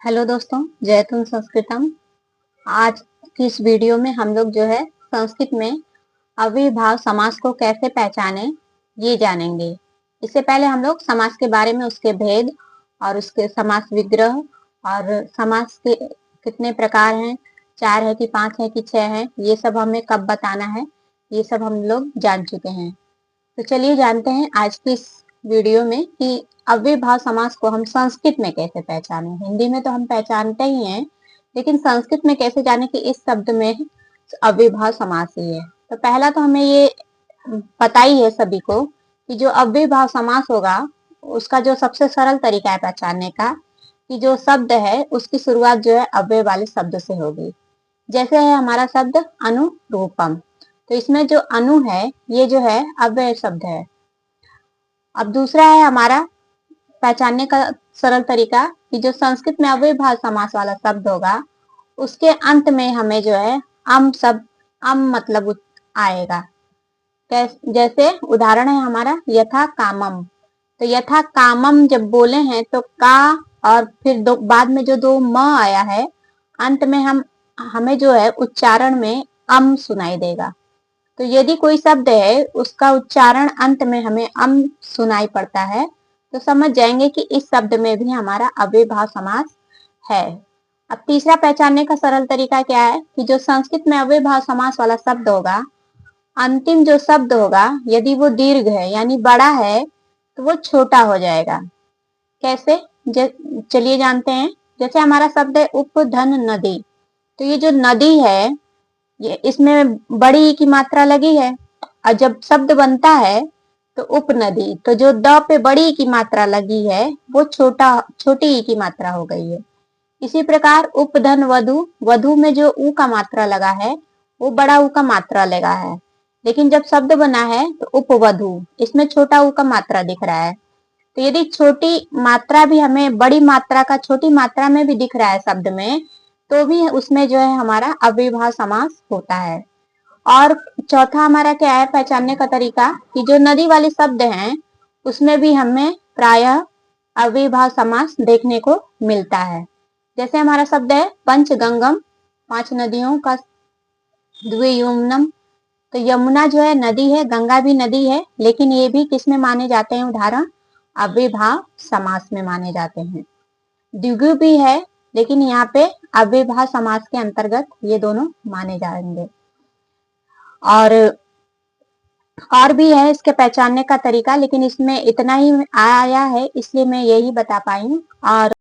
Hello दोस्तों, जयतुन संस्कृतम। आज की इस वीडियो में हम लोग जो है संस्कृत में अव्ययीभाव समास को कैसे पहचाने ये जानेंगे। इससे पहले हम लोग समास के बारे में, उसके भेद और उसके समास विग्रह और समास के कितने प्रकार हैं, 4 है कि 5 है कि 6 है, ये सब हमें कब बताना है, ये सब हम लोग जान चुके हैं। तो चलिए जानते हैं आज की इस वीडियो में कि अव्ययीभाव समास को हम संस्कृत में कैसे पहचाने। हिंदी में तो हम पहचानते ही हैं, लेकिन संस्कृत में कैसे जाने कि इस शब्द में अव्ययीभाव समास ही है। तो पहला तो हमें ये पता ही है सभी को कि जो अव्ययीभाव समास होगा उसका जो सबसे सरल तरीका है पहचानने का कि जो शब्द है उसकी शुरुआत जो है अव्यय वाले शब्द से होगी। जैसे है हमारा शब्द अनुरूपम, तो इसमें जो अनु है ये जो है अव्यय शब्द है। अब दूसरा है हमारा पहचानने का सरल तरीका कि जो संस्कृत में अव्ययीभाव समास वाला शब्द होगा उसके अंत में हमें जो है अम शब्द, अम मतलब आएगा। जैसे उदाहरण है हमारा यथा कामम, तो यथा कामम जब बोले हैं तो का और फिर बाद में जो दो म आया है अंत में हमें जो है उच्चारण में अम सुनाई देगा। तो यदि कोई शब्द है उसका उच्चारण अंत में हमें अम सुनाई पड़ता है तो समझ जाएंगे कि इस शब्द में भी हमारा अव्ययीभाव समास है। अब तीसरा पहचानने का सरल तरीका क्या है कि जो संस्कृत में अव्ययीभाव समास वाला शब्द होगा अंतिम जो शब्द होगा यदि वो दीर्घ है यानी बड़ा है तो वो छोटा हो जाएगा। कैसे, चलिए जानते हैं। जैसे हमारा शब्द है उपधन नदी, तो ये जो नदी है ये इसमें बड़ी ई की मात्रा लगी है और जब शब्द बनता है तो उपनदी, तो जो द पे बड़ी ई की मात्रा लगी है वो छोटी ई की मात्रा हो गई है। इसी प्रकार उपधन वधु, वधु में जो ऊ का मात्रा लगा है वो बड़ा ऊ का मात्रा लगा है, लेकिन जब शब्द बना है तो उपवधु, इसमें छोटा ऊ का मात्रा दिख रहा है। तो यदि छोटी मात्रा भी हमें बड़ी मात्रा का छोटी मात्रा में भी दिख रहा है शब्द में तो भी उसमें जो है हमारा अव्ययीभाव समास होता है। और चौथा हमारा क्या है पहचानने का तरीका कि जो नदी वाले शब्द हैं उसमें भी हमें प्रायः अव्ययीभाव समास देखने को मिलता है। जैसे हमारा शब्द है पंचगंगम, 5 नदियों का द्वियुम्नम, तो यमुना जो है नदी है, गंगा भी नदी है, लेकिन ये भी किस में माने जाते हैं उदाहरण अव्ययीभाव समास में माने जाते हैं। द्विगु भी है लेकिन यहाँ पे अव्ययीभाव समास के अंतर्गत ये दोनों माने जाएंगे। और भी है इसके पहचानने का तरीका, लेकिन इसमें इतना ही आया है इसलिए मैं यही बता पाई हूँ। और